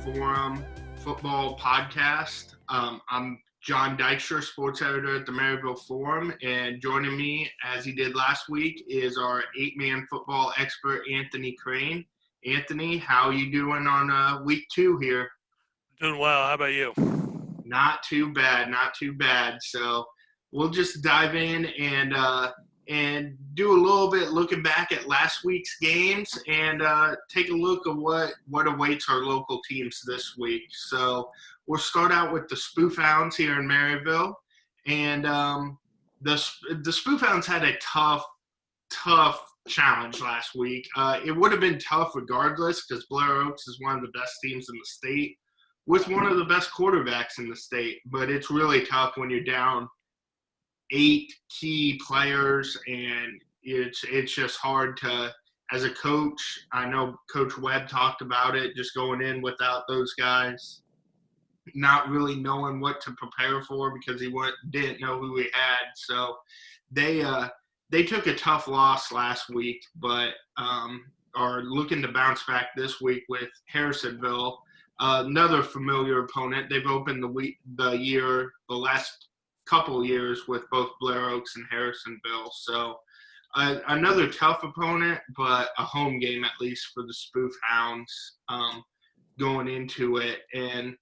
Forum Football Podcast. I'm John Dykstra, sports editor at the Maryville Forum, and joining me, as he did last week, is our 8-man football expert, Anthony Crane. Anthony, how are you doing on week 2 here? Doing well. How about you? Not too bad. So we'll just dive in and do a little bit looking back at last week's games and take a look at what awaits our local teams this week. So we'll start out with the Spoof Hounds here in Maryville. And the Spoof Hounds had a tough challenge last week. It would have been tough regardless because Blair Oaks is one of the best teams in the state with one of the best quarterbacks in the state. But it's really tough when you're down 8 key players, and it's just hard to, as a coach, I know Coach Webb talked about it, just going in without those guys, not really knowing what to prepare for because he didn't know who he had. So they took a tough loss last week, but are looking to bounce back this week with Harrisonville, another familiar opponent. They've opened the last couple years with both Blair Oaks and Harrisonville. So another tough opponent, but a home game at least for the Spoof Hounds going into it. And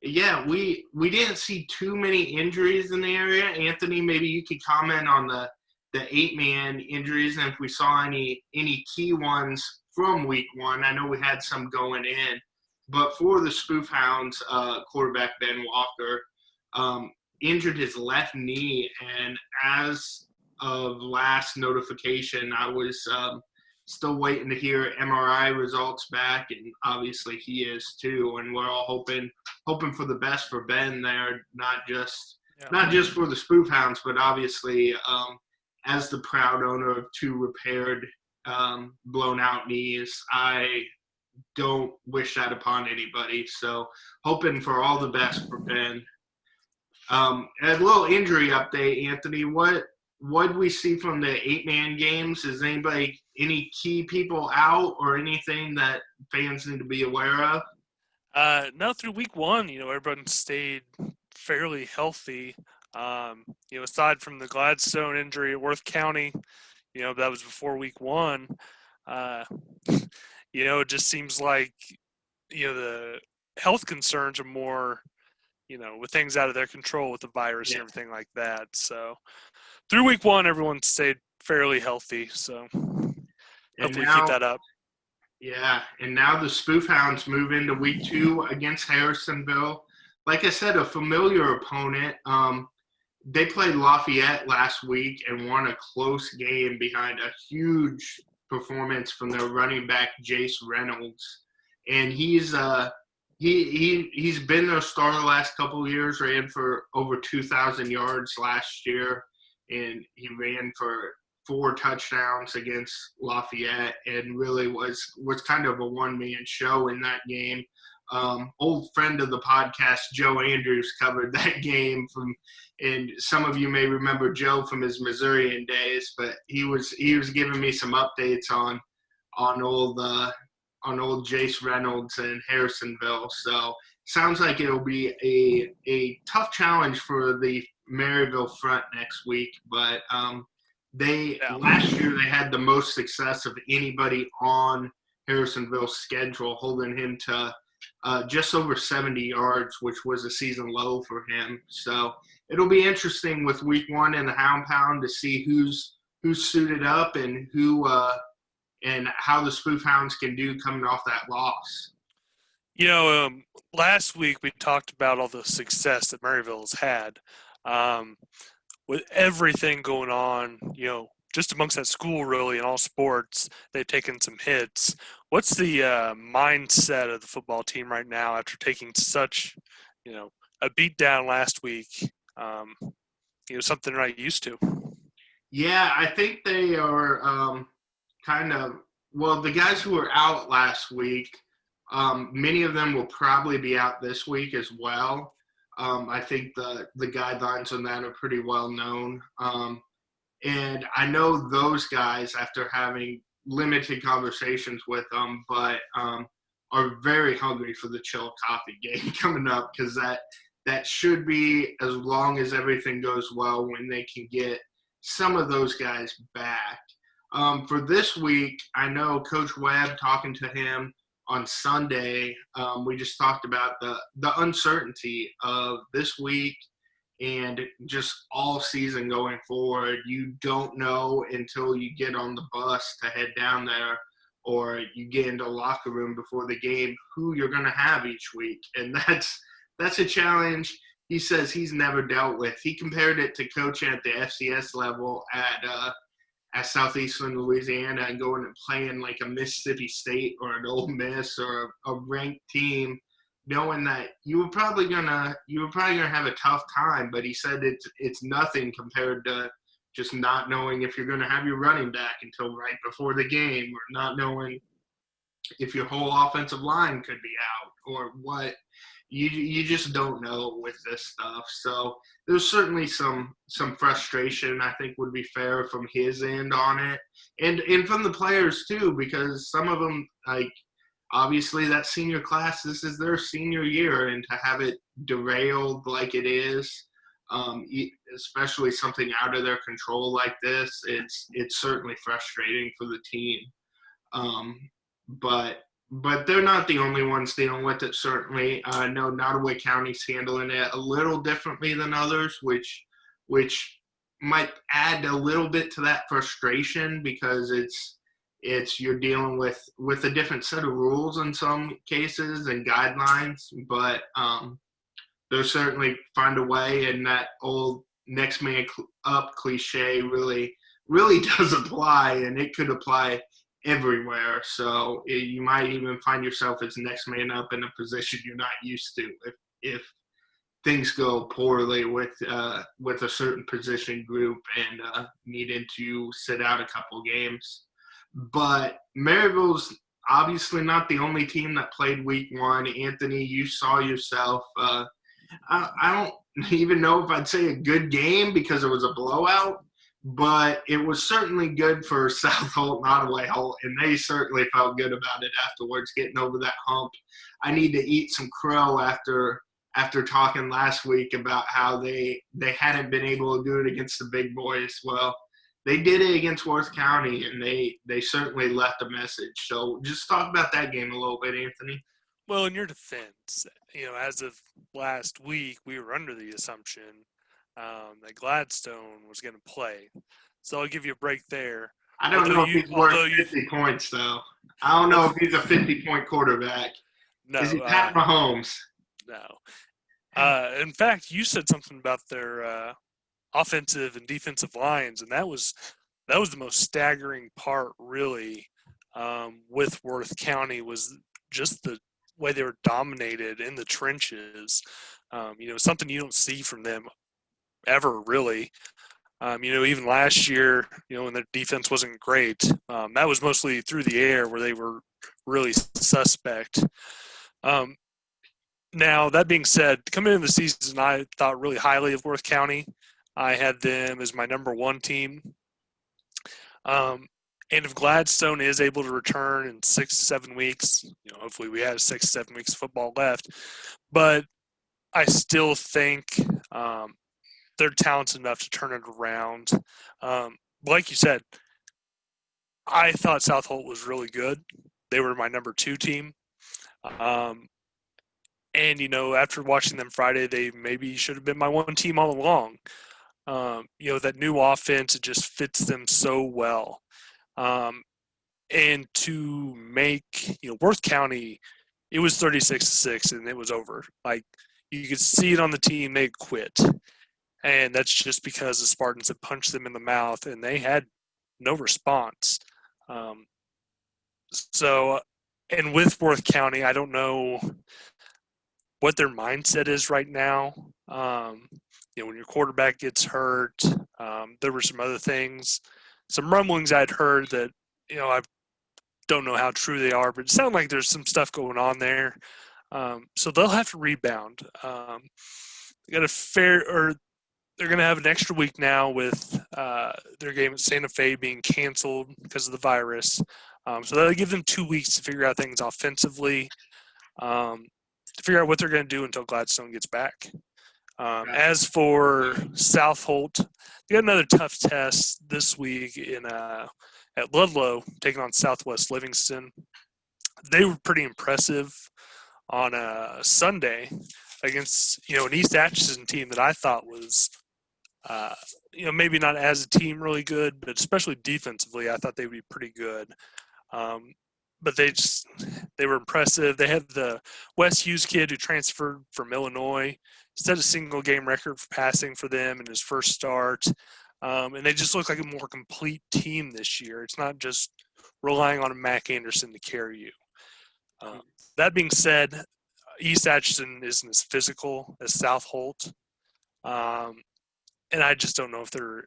yeah, we didn't see too many injuries in the area. Anthony, maybe you could comment on the 8-man injuries and if we saw any key ones from week 1. I know we had some going in, but for the Spoof Hounds, quarterback Ben Walker injured his left knee, and as of last notification, I was still waiting to hear MRI results back, and obviously he is too. And we're all hoping for the best for Ben there, not just for the Spoof Hounds, but obviously as the proud owner of 2 repaired, blown out knees, I don't wish that upon anybody. So hoping for all the best for Ben. A little injury update, Anthony. What did we see from the 8-man games? Is any key people out or anything that fans need to be aware of? No, through week 1, everyone stayed fairly healthy. Aside from the Gladstone injury at Worth County, that was before week 1. It just seems like, the health concerns are more, with things out of their control with the virus and everything like that. So through week 1, everyone stayed fairly healthy. So hopefully keep that up. Yeah, and now the Spoof Hounds move into week 2 against Harrisonville. Like I said, a familiar opponent. They played Lafayette last week and won a close game behind a huge performance from their running back, Jace Reynolds. And he's been their star the last couple of years, ran for over 2,000 yards last year, and he ran for 4 touchdowns against Lafayette and really was kind of a one-man show in that game. Old friend of the podcast, Joe Andrews, covered that game and some of you may remember Joe from his Missourian days, but he was giving me some updates on old Jace Reynolds and Harrisonville. So sounds like it'll be a tough challenge for the Maryville front next week, but last year they had the most success of anybody on Harrisonville's schedule, holding him to just over 70 yards, which was a season low for him. So it'll be interesting with week 1 in the Hound Pound to see who's suited up and who and how the Spoof Hounds can do coming off that loss. Last week we talked about all the success that Maryville has had. With everything going on, just amongst that school really in all sports, they've taken some hits. What's the mindset of the football team right now after taking such, a beat down last week? Something they're not used to. Yeah, I think they are the guys who were out last week, many of them will probably be out this week as well. I think the guidelines on that are pretty well known. And I know those guys after having limited conversations with them, but are very hungry for the Chillicothe game coming up, because that should be, as long as everything goes well, when they can get some of those guys back. For this week, I know Coach Webb, talking to him on Sunday, we just talked about the uncertainty of this week and just all season going forward. You don't know until you get on the bus to head down there, or you get into the locker room before the game, who you're going to have each week. And that's a challenge he says he's never dealt with. He compared it to coaching at the FCS level at Southeastern Louisiana and going and playing like a Mississippi State or an Ole Miss or a ranked team, knowing that you were probably gonna have a tough time. But he said it's nothing compared to just not knowing if you're gonna have your running back until right before the game, or not knowing if your whole offensive line could be out, or what. You just don't know with this stuff. So there's certainly some frustration, I think, would be fair from his end on it, and from the players too, because some of them, like, obviously that senior class, this is their senior year, and to have it derailed like it is, especially something out of their control like this, it's certainly frustrating for the team. Um, but they're not the only ones dealing with it, certainly. I know Nottoway County's handling it a little differently than others, which might add a little bit to that frustration, because it's you're dealing with a different set of rules in some cases and guidelines, but they'll certainly find a way, and that old next man up cliche really does apply, and it could apply everywhere. So you might even find yourself as next man up in a position you're not used to if things go poorly with a certain position group and needing to sit out a couple games. But Maryville's obviously not the only team that played week one. Anthony, you saw yourself. I don't even know if I'd say a good game, because it was a blowout, but it was certainly good for South Holt, Nottoway Holt, and they certainly felt good about it afterwards, getting over that hump. I need to eat some crow after talking last week about how they hadn't been able to do it against the big boys. Well, they did it against Worth County, and they certainly left a message. So just talk about that game a little bit, Anthony. Well, in your defense, as of last week, we were under the assumption that Gladstone was going to play. So I'll give you a break there. I don't know if he's worth 50 points, though. I don't know if he's a 50-point quarterback. No. Is he Pat Mahomes? No. In fact, you said something about their offensive and defensive lines, and that was the most staggering part, really, with Worth County, was just the way they were dominated in the trenches. Something you don't see from them ever, really. Even last year, when their defense wasn't great, that was mostly through the air where they were really suspect. Now, that being said, coming into the season, I thought really highly of Worth County. I had them as my number one team. And if Gladstone is able to return in 6 to 7 weeks, hopefully we have 6 to 7 weeks of football left, but I still think they're talented enough to turn it around. Like you said, I thought South Holt was really good. They were my number 2 team. And, after watching them Friday, they maybe should have been my one team all along. That new offense, it just fits them so well. And to make, Worth County, it was 36-6 and it was over. Like, you could see it on the team, they quit. And that's just because the Spartans had punched them in the mouth and they had no response. And with Worth County, I don't know what their mindset is right now. When your quarterback gets hurt, there were some other things, some rumblings I'd heard that, I don't know how true they are, but it sounded like there's some stuff going on there. So they'll have to rebound. They got they're going to have an extra week now with their game at Santa Fe being canceled because of the virus. So that'll give them 2 weeks to figure out things offensively, um, to figure out what they're going to do until Gladstone gets back. As for South Holt, they got another tough test this week at Ludlow, taking on Southwest Livingston. They were pretty impressive on a Sunday against an East Atchison team that I thought was maybe not as a team really good, but especially defensively, I thought they would be pretty good. Um, but they were impressive. They had the Wes Hughes kid who transferred from Illinois, set a single game record for passing for them in his first start. And they just look like a more complete team this year. It's not just relying on Mac Anderson to carry you. That being said, East Atchison isn't as physical as South Holt. And I just don't know if they're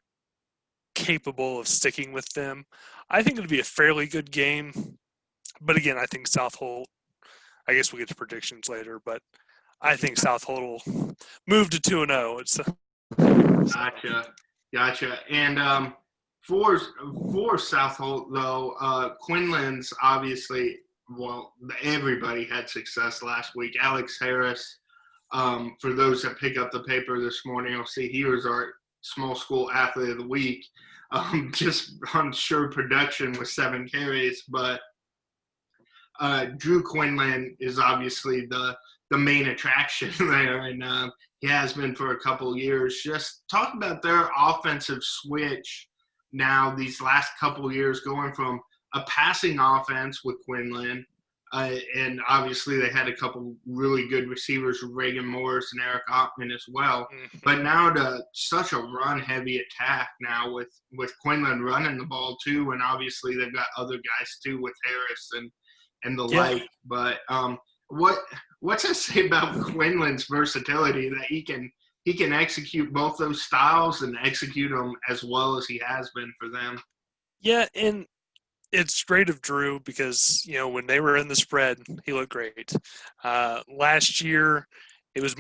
capable of sticking with them. I think it'll be a fairly good game. But again, I think South Holt, I guess we'll get to predictions later, but I think South Holt will move to 2-0. Gotcha. And for South Holt, though, Quinlan's obviously, everybody had success last week. Alex Harris, for those that pick up the paper this morning, you'll see he was our small school athlete of the week. Just on sure production with 7 carries, but Drew Quinlan is obviously the main attraction there, and he has been for a couple of years. Just talk about their offensive switch now these last couple of years, going from a passing offense with Quinlan, and obviously they had a couple really good receivers with Reagan Morris and Eric Ottman as well. Mm-hmm. But now to such a run-heavy attack now with Quinlan running the ball too, and obviously they've got other guys too with Harris and the like. But what's that say about Quinlan's versatility, that he can execute both those styles and execute them as well as he has been for them? Yeah, and it's great of Drew because, when they were in the spread, he looked great. Last year, it was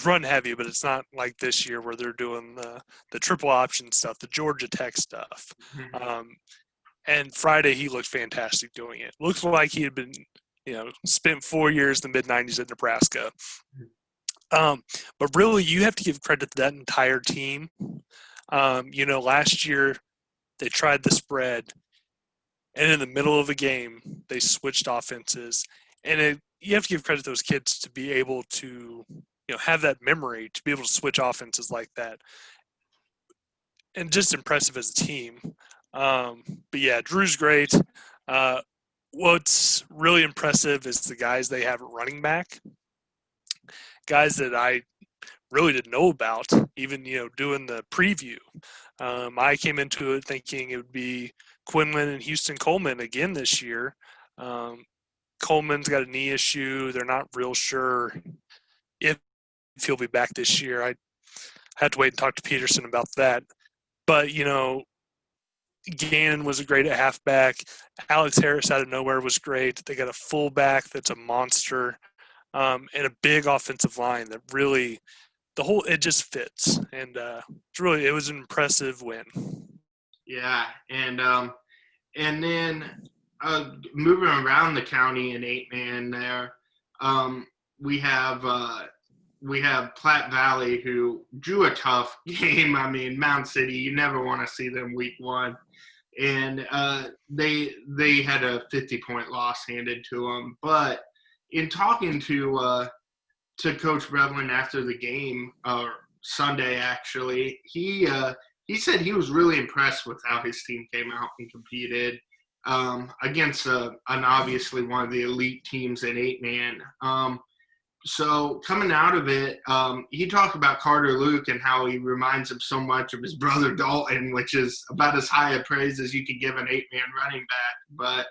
run heavy, but it's not like this year where they're doing the triple option stuff, the Georgia Tech stuff. Mm-hmm. And Friday, he looked fantastic doing it. Looks like he had been, spent 4 years in the mid-'90s at Nebraska. But really, you have to give credit to that entire team. Last year, they tried the spread, and in the middle of a game, they switched offenses. And you have to give credit to those kids to be able to, have that memory, to be able to switch offenses like that. And just impressive as a team. But yeah, Drew's great. What's really impressive is the guys they have at running back. Guys that I really didn't know about, even, doing the preview. I came into it thinking it would be Quinlan and Houston Coleman again this year. Coleman's got a knee issue. They're not real sure if he'll be back this year. I had to wait and talk to Peterson about that. But, Gannon was great at halfback. Alex Harris out of nowhere was great. They got a fullback that's a monster, and a big offensive line that really it just fits. And it was an impressive win. Yeah, and then moving around the county in 8-man there, we have Platte Valley, who drew a tough game. I mean, Mound City, you never want to see them week 1. And they had a 50-point loss handed to them. But in talking to Coach Brevlin after the game, Sunday actually, he said he was really impressed with how his team came out and competed against an obviously one of the elite teams in 8-man. So coming out of it, he talked about Carter Luke and how he reminds him so much of his brother Dalton, which is about as high a praise as you could give an 8-man running back.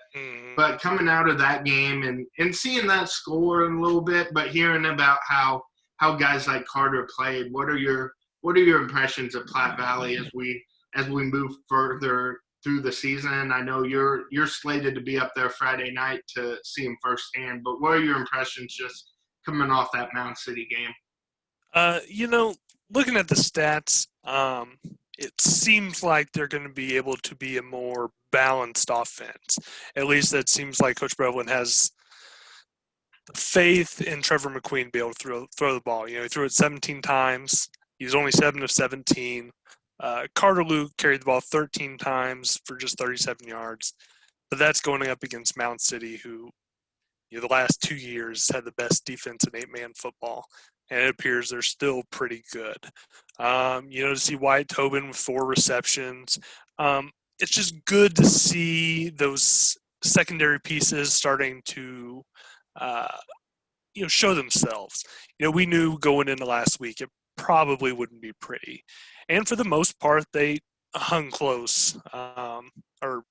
But coming out of that game and seeing that score a little bit, but hearing about how guys like Carter played, what are your impressions of Platte Valley as we move further through the season? I know you're slated to be up there Friday night to see him firsthand, but what are your impressions just coming off that Mound City game? Looking at the stats, it seems like they're going to be able to be a more balanced offense. At least that seems like Coach Brevlin has faith in Trevor McQueen to be able to throw the ball. He threw it 17 times. He was only 7 of 17. Carter Luke carried the ball 13 times for just 37 yards. But that's going up against Mound City, who the last 2 years had the best defense in 8-man football, and it appears they're still pretty good. To see Wyatt Tobin with 4 receptions, it's just good to see those secondary pieces starting to, show themselves. We knew going into last week it probably wouldn't be pretty, and for the most part, they hung close, or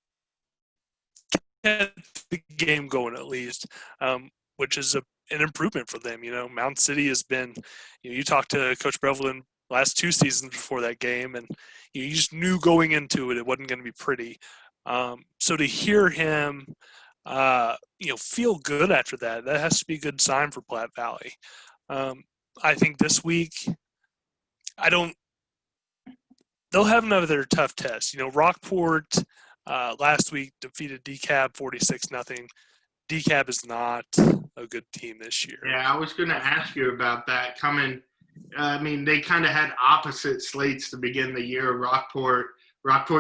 kept the game going at least, which is an improvement for them. Mound City has been, you talked to Coach Brevlin last 2 seasons before that game, and you just knew going into it wasn't going to be pretty. So to hear him, feel good after that has to be a good sign for Platte Valley. I think this week, they'll have another tough test. Rockport last week defeated DeKalb 46-0. DeKalb is not a good team this year. Yeah, I was going to ask you about that. They kind of had opposite slates to begin the year. Rockport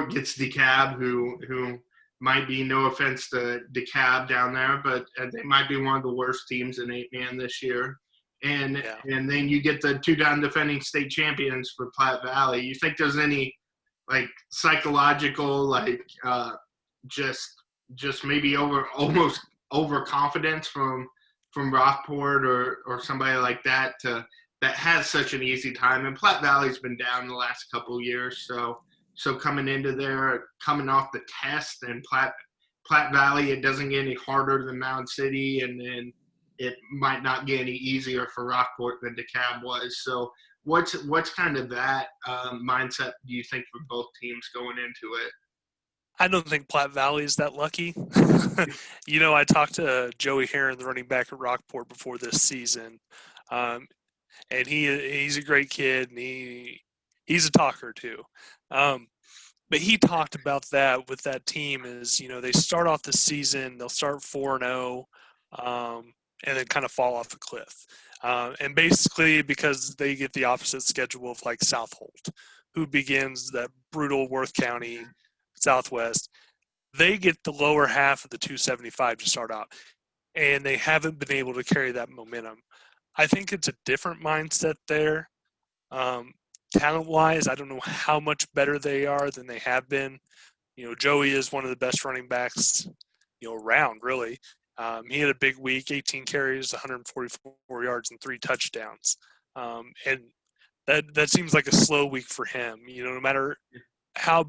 gets DeKalb, who might be, no offense to DeKalb down there, but they might be one of the worst teams in 8-man this year. And then you get the 2-time defending state champions for Platte Valley. You think there's any psychological just maybe almost overconfidence from Rockport or somebody like that that has such an easy time? And Platte Valley's been down the last couple of years, so coming into there, coming off the test, and Platte Valley, it doesn't get any harder than Mound City, and then it might not get any easier for Rockport than DeKalb was. So what's kind of that mindset do you think for both teams going into it? I don't think Platte Valley is that lucky. I talked to Joey Heron, the running back at Rockport, before this season, and he's a great kid, and he's a talker too. But he talked about that with that team is, they start off the season, they'll start 4-0, and then kind of fall off a cliff. And basically because they get the opposite schedule of like Southold, who begins that brutal Worth County Southwest. They get the lower half of the 275 to start out, and they haven't been able to carry that momentum. I think it's a different mindset there. Talent-wise, I don't know how much better they are than they have been. Joey is one of the best running backs, around, really. He had a big week, 18 carries, 144 yards, and 3 touchdowns. And that seems like a slow week for him. No matter how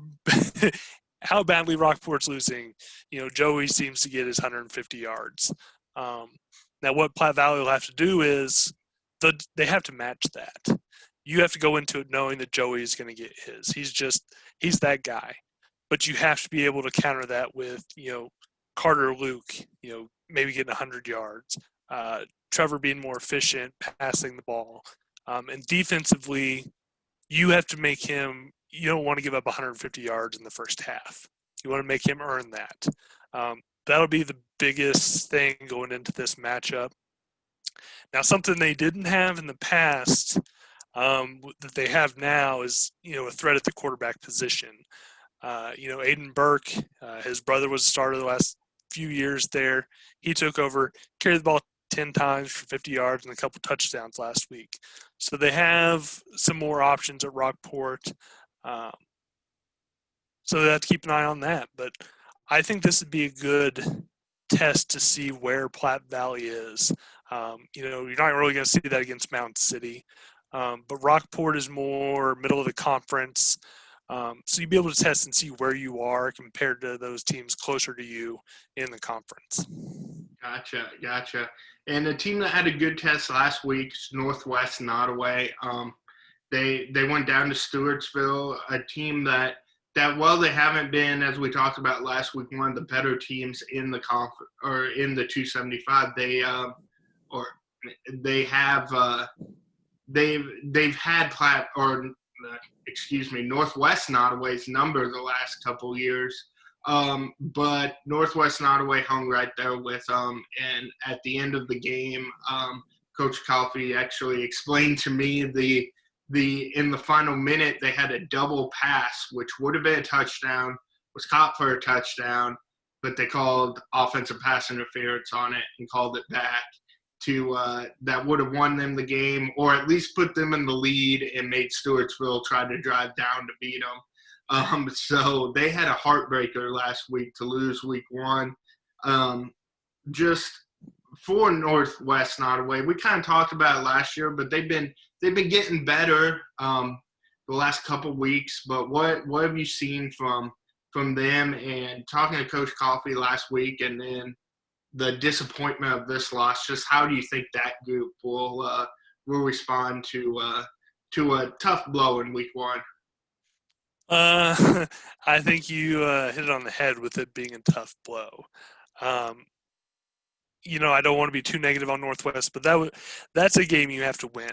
badly Rockport's losing, Joey seems to get his 150 yards. Now, what Platte Valley will have to do is they have to match that. You have to go into it knowing that Joey is going to get his. He's that guy. But you have to be able to counter that with, Carter Luke, maybe getting 100 yards. Trevor being more efficient, passing the ball. And defensively, you have to make him – you don't want to give up 150 yards in the first half. You want to make him earn that. That'll be the biggest thing going into this matchup. Now, something they didn't have in the past that they have now is, a threat at the quarterback position. Aiden Burke, his brother was a starter the last few years there. He took over, carried the ball 10 times for 50 yards and a couple touchdowns last week. So they have some more options at Rockport. So they have to keep an eye on that. But I think this would be a good test to see where Platte Valley is. You're not really going to see that against Mound City. But Rockport is more middle of the conference. So you'll be able to test and see where you are compared to those teams closer to you in the conference. Gotcha. And the team that had a good test last week is Northwest Nottoway. They went down to Stewartsville, a team that while they haven't been, as we talked about last week, one of the better teams in the conference or in the 275, they've had Platte, or Northwest Nottoway's number the last couple years. But Northwest Nottoway hung right there with them. And at the end of the game, Coach Coffey actually explained to me the in the final minute they had a double pass, which would have been a touchdown, was caught for a touchdown, but they called offensive pass interference on it and called it back to that would have won them the game, or at least put them in the lead and made Stewartsville try to drive down to beat them. So they had a heartbreaker last week to lose week one. Just for Northwest Nottoway, we kind of talked about it last year, but they've been getting better the last couple weeks. But what have you seen from them? And talking to Coach Coffey last week, and then the disappointment of this loss, just how do you think that group will respond to a tough blow in week one? I think you hit it on the head with it being a tough blow. I don't want to be too negative on Northwest, but that's a game you have to win.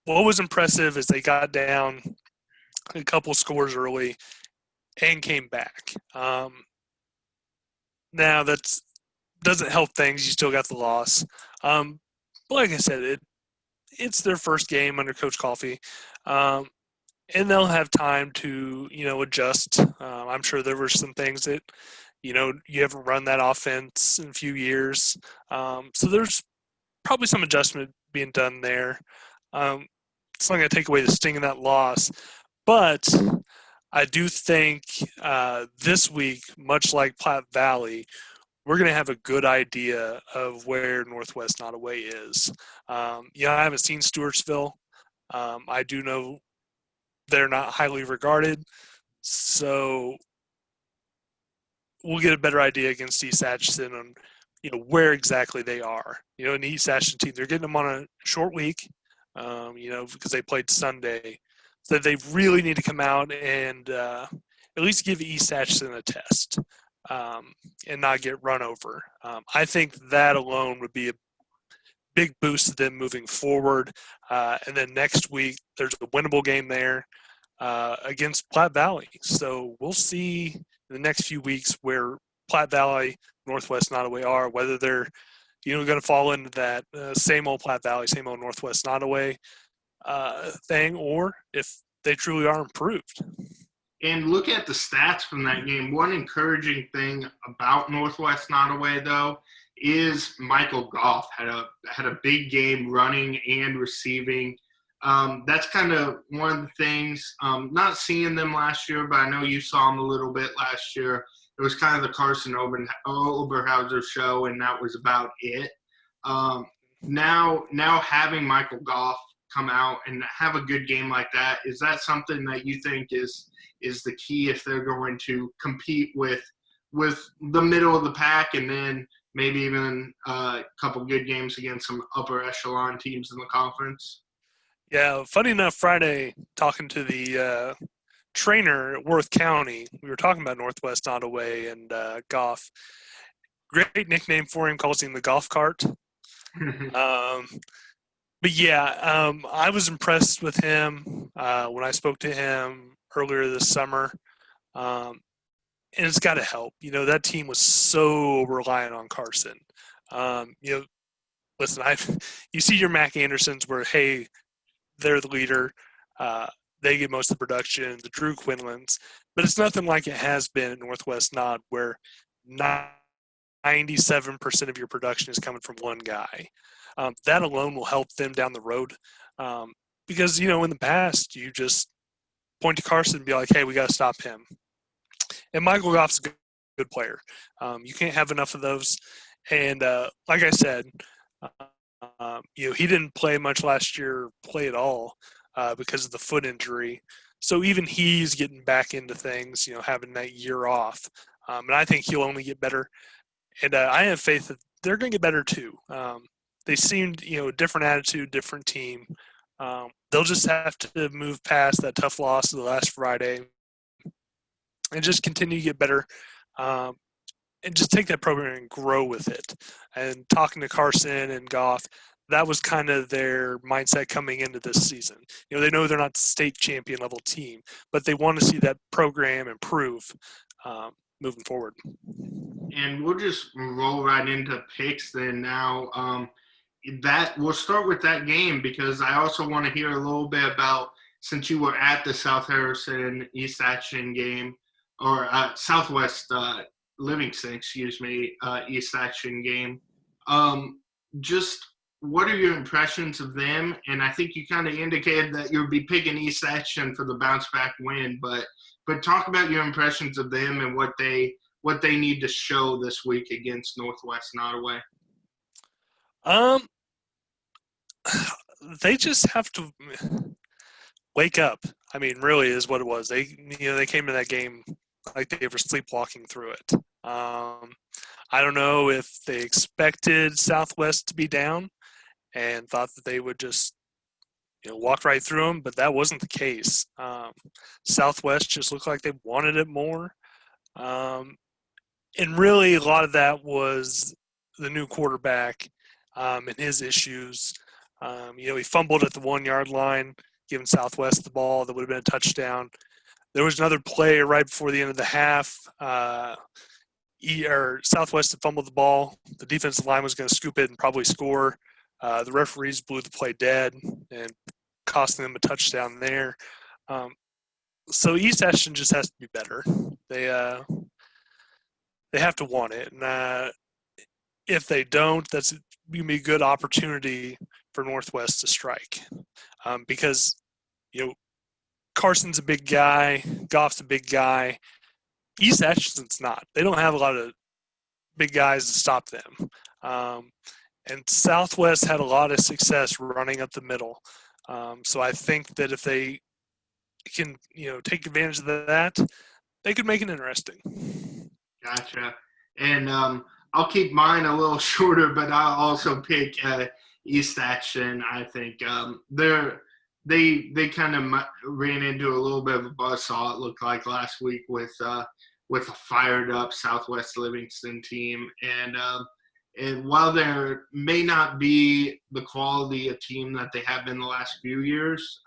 What was impressive is they got down a couple scores early and came back. Now that doesn't help things. You still got the loss. But like I said, it's their first game under Coach Coffey. And they'll have time to, adjust. I'm sure there were some things that, you haven't run that offense in a few years. So there's probably some adjustment being done there. It's not going to take away the sting of that loss. But I do think this week, much like Platte Valley, we're going to have a good idea of where Northwest Nottoway is. I haven't seen Stewartsville. I do know they're not highly regarded, so we'll get a better idea against East Atchison on, where exactly they are. An East Atchison team, they're getting them on a short week, because they played Sunday. So they really need to come out and at least give East Atchison a test and not get run over. I think that alone would be a big boost to them moving forward. And then next week, there's a winnable game there against Platte Valley. So we'll see in the next few weeks where Platte Valley, Northwest Nottoway are, whether they're, going to fall into that same old Platte Valley, same old Northwest Nottoway thing, or if they truly are improved. And look at the stats from that game. One encouraging thing about Northwest Nottoway, though, is Michael Goff had a big game running and receiving. That's kind of one of the things, not seeing them last year, but I know you saw them a little bit last year. It was kind of the Carson Oberhauser show, and that was about it. Now having Michael Goff come out and have a good game like that, is that something that you think is the key if they're going to compete with the middle of the pack, and then maybe even a couple good games against some upper echelon teams in the conference? Yeah, funny enough, Friday, talking to the trainer at Worth County, we were talking about Northwest Nottoway and Goff. Great nickname for him, calls him the golf cart. But yeah, I was impressed with him when I spoke to him earlier this summer. And it's got to help. That team was so reliant on Carson. Listen, you see your Mac Andersons where, hey, they're the leader. They get most of the production, the Drew Quinlans. But it's nothing like it has been at Northwest Nod where 97% of your production is coming from one guy. That alone will help them down the road. Because, in the past, you just point to Carson and be like, hey, we got to stop him. And Michael Goff's a good player. You can't have enough of those. And like I said, he didn't play much last year, play at all, because of the foot injury. So even he's getting back into things, having that year off. And I think he'll only get better. And I have faith that they're going to get better too. They seemed, a different attitude, different team. They'll just have to move past that tough loss of the last Friday and just continue to get better, and just take that program and grow with it. And talking to Carson and Goff, that was kind of their mindset coming into this season. They know they're not state champion level team, but they want to see that program improve moving forward. And we'll just roll right into picks then now. That we'll start with that game because I also want to hear a little bit about, since you were at the South Harrison East Action game, or Southwest Livingston, East Action game. Just what are your impressions of them? And I think you kind of indicated that you'll be picking East Action for the bounce back win, but talk about your impressions of them and what they need to show this week against Northwest Nottoway. They just have to wake up. I mean, really is what it was. They came to that game like they were sleepwalking through it. I don't know if they expected Southwest to be down and thought that they would just walk right through them, but that wasn't the case. Southwest just looked like they wanted it more. And really, a lot of that was the new quarterback and his issues. He fumbled at the 1 yard line, giving Southwest the ball that would have been a touchdown. There was another play right before the end of the half. Southwest had fumbled the ball. The defensive line was going to scoop it and probably score. The referees blew the play dead and costing them a touchdown there. So East Ashton just has to be better. They have to want it. And if they don't, that's going to be a good opportunity for Northwest to strike. Because, Carson's a big guy. Goff's a big guy. East Ashton's not. They don't have a lot of big guys to stop them. And Southwest had a lot of success running up the middle. So I think that if they can, take advantage of that, they could make it interesting. Gotcha. And I'll keep mine a little shorter, but I'll also pick East Action. I think they kind of ran into a little bit of a buzzsaw, it looked like last week with a fired up Southwest Livingston team. And while there may not be the quality of team that they have been the last few years,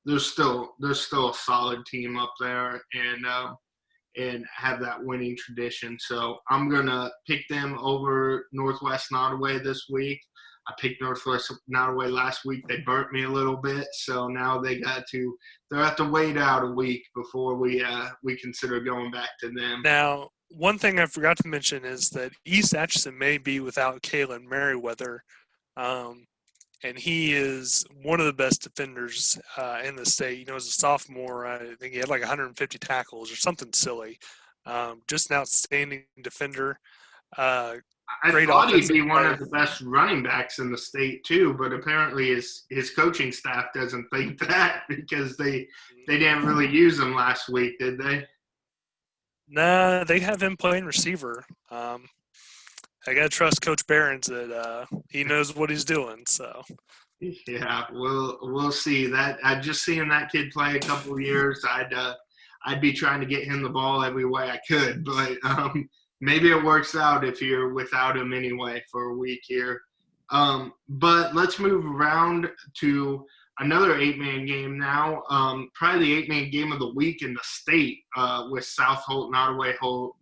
there's still a solid team up there and have that winning tradition. So I'm gonna pick them over Northwest Nottoway this week. I picked Northwest Nottoway last week. They burnt me a little bit, so now they have to wait out a week before we consider going back to them. Now, one thing I forgot to mention is that East Atchison may be without Kalen Merriweather, and he is one of the best defenders in the state. As a sophomore, I think he had like 150 tackles or something silly. Just an outstanding defender. I thought he'd be one of the best running backs in the state too, but apparently his coaching staff doesn't think that because they didn't really use him last week, did they? Nah, they have him playing receiver. I gotta trust Coach Behrens that he knows what he's doing. So yeah, we'll see. That I just seeing that kid play a couple of years, I'd be trying to get him the ball every way I could, but maybe it works out if you're without him anyway for a week here. But let's move around to another 8-man game now. Probably the 8-man game of the week in the state with South Holt, Nottoway Holt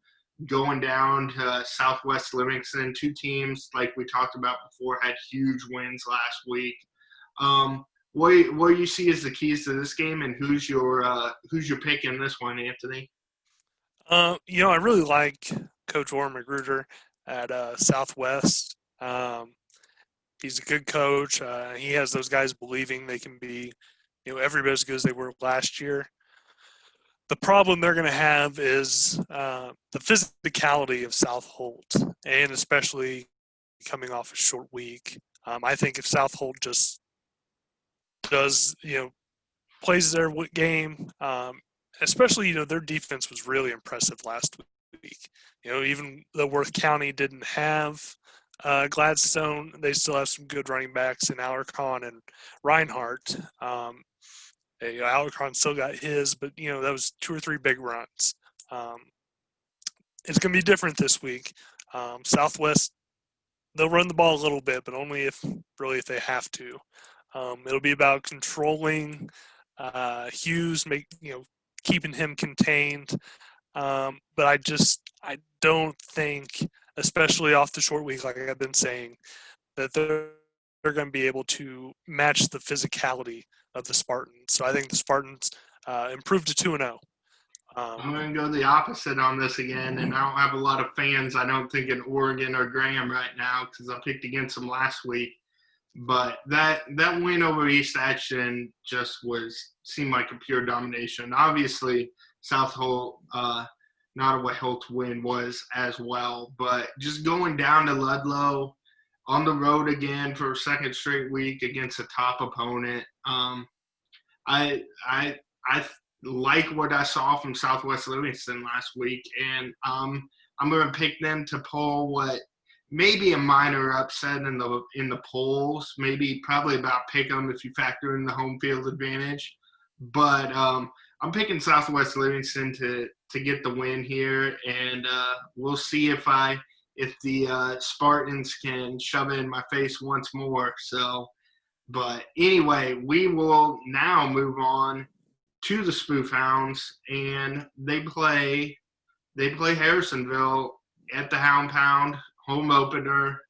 going down to Southwest Livingston. Two teams, like we talked about before, had huge wins last week. What do you see as the keys to this game, and who's your pick in this one, Anthony? I really like Coach Orr Magruder at Southwest. He's a good coach. He has those guys believing they can be, every bit as good as they were last year. The problem they're going to have is the physicality of South Holt, and especially coming off a short week. I think if South Holt just does, plays their game, especially, their defense was really impressive last week. Even though Worth County didn't have Gladstone, they still have some good running backs in Alarcon and Reinhardt. Alarcon still got his, but, that was 2 or 3 big runs. It's going to be different this week. Southwest, they'll run the ball a little bit, but only if they have to. It'll be about controlling Hughes, keeping him contained. But I don't think, especially off the short week, like I've been saying, that they're going to be able to match the physicality of the Spartans. So I think the Spartans improved to 2-0. I'm going to go the opposite on this again, and I don't have a lot of fans, I don't think, in Oregon or Graham right now because I picked against them last week. But that win over East Ashton just seemed like a pure domination. Obviously, South Holt, Nottoway Holt's win was as well. But just going down to Ludlow on the road again for a second straight week against a top opponent. I like what I saw from Southwest Livingston last week, and I'm going to pick them to pull what maybe a minor upset in the polls, maybe probably about pick 'em if you factor in the home field advantage. But I'm picking Southwest Livingston to get the win here, and we'll see if the Spartans can shove it in my face once more. So, but anyway, we will now move on to the Spoof Hounds, and they play Harrisonville at the Hound Pound, home opener.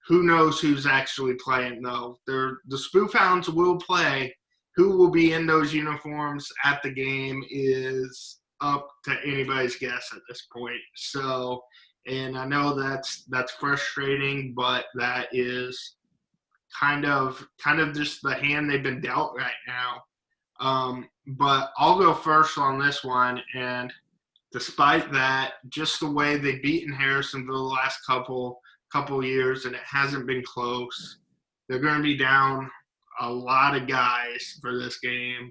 Who knows who's actually playing, though? The Spoof Hounds will play. Who will be in those uniforms at the game is up to anybody's guess at this point. So, and I know that's frustrating, but that is kind of just the hand they've been dealt right now. But I'll go first on this one, and despite that, just the way they've beaten Harrisonville the last couple years, and it hasn't been close. They're going to be down a lot of guys for this game,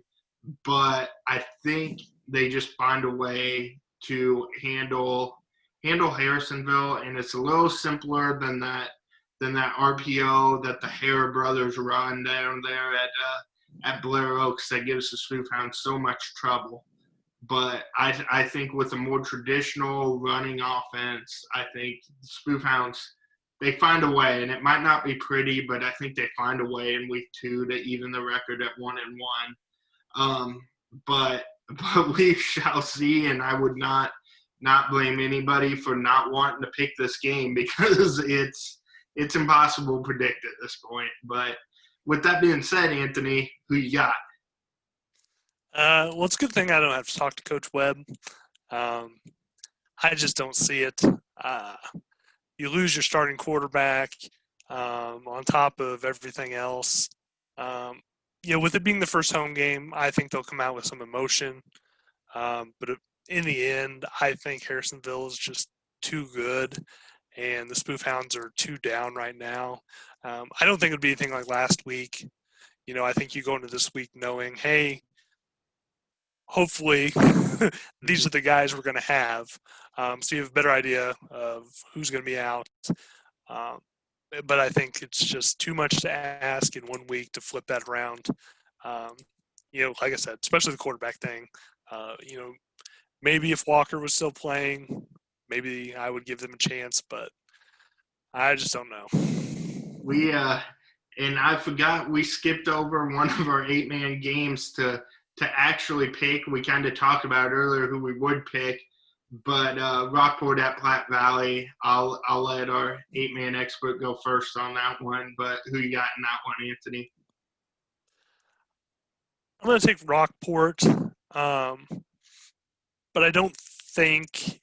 but I think they just find a way to handle Harrisonville, and it's a little simpler than that RPO that the Hare brothers run down there at Blair Oaks that gives the Spoof Hounds so much trouble. But I think with a more traditional running offense, I think the Spoof Hounds, they find a way, and it might not be pretty, but I think they find a way in week 2 to even the record at 1-1. But we shall see, and I would not blame anybody for not wanting to pick this game because it's impossible to predict at this point. But with that being said, Anthony, who you got? Well, it's a good thing I don't have to talk to Coach Webb. I just don't see it. You lose your starting quarterback on top of everything else. With it being the first home game, I think they'll come out with some emotion. But in the end, I think Harrisonville is just too good, and the Spoof Hounds are too down right now. I don't think it would be anything like last week. I think you go into this week knowing, hey, hopefully these are the guys we're going to have. So you have a better idea of who's going to be out. But I think it's just too much to ask in 1 week to flip that around. Like I said, especially the quarterback thing. Maybe if Walker was still playing, maybe I would give them a chance, but I just don't know. And I forgot we skipped over one of our 8-man games to actually pick. We kind of talked about earlier who we would pick, but Rockport at Platte Valley. I'll let our 8-man expert go first on that one. But who you got in that one, Anthony? I'm going to take Rockport, but I don't think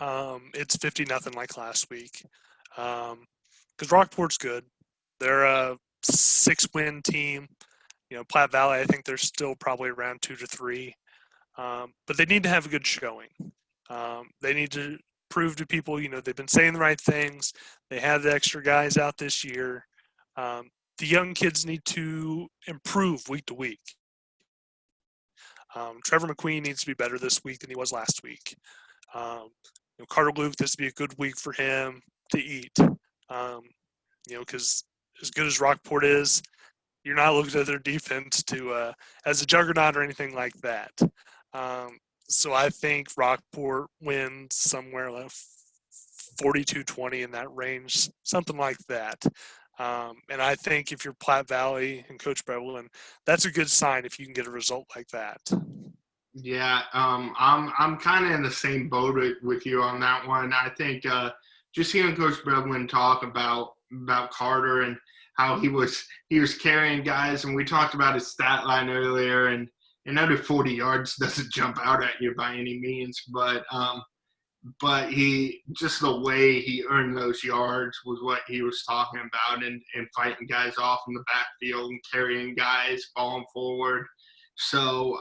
it's 50-0 like last week because Rockport's good. They're a 6-win team. Platte Valley, I think they're still probably around 2 to 3. But they need to have a good showing. They need to prove to people, they've been saying the right things. They have the extra guys out this year. The young kids need to improve week to week. Trevor McQueen needs to be better this week than he was last week. Carter Luke, this would be a good week for him to eat. Because as good as Rockport is, you're not looking at their defense to as a juggernaut or anything like that. So I think Rockport wins somewhere like 42-20 in that range, something like that. And I think if you're Platte Valley and Coach Brevlin, that's a good sign if you can get a result like that. Yeah, I'm kind of in the same boat with you on that one. I think just hearing Coach Brevlin talk about Carter and how he was carrying guys, and we talked about his stat line earlier, and under 40 yards doesn't jump out at you by any means, but he just the way he earned those yards was what he was talking about, and fighting guys off in the backfield and carrying guys, falling forward. So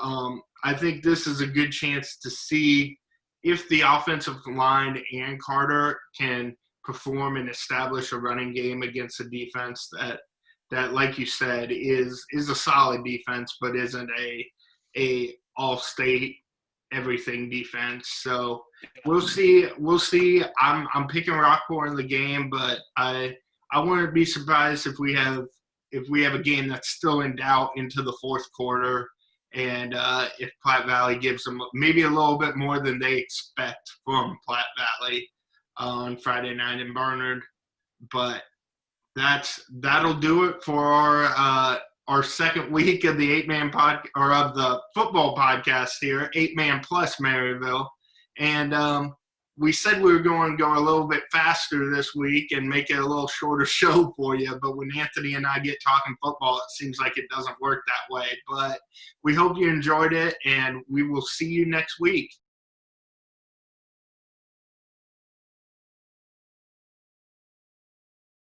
I think this is a good chance to see if the offensive line and Carter can perform and establish a running game against a defense that, like you said, is a solid defense, but isn't a all-state everything defense. So we'll see. We'll see. I'm picking Rockport in the game, but I wouldn't be surprised if we have a game that's still in doubt into the fourth quarter, and if Platte Valley gives them maybe a little bit more than they expect from Platte Valley on Friday night in Barnard. But that'll do it for our second week of the 8-man pod or of the football podcast here, 8-man plus Maryville, and we said we were going to go a little bit faster this week and make it a little shorter show for you, but when Anthony and I get talking football, it seems like it doesn't work that way. But we hope you enjoyed it, and we will see you next week.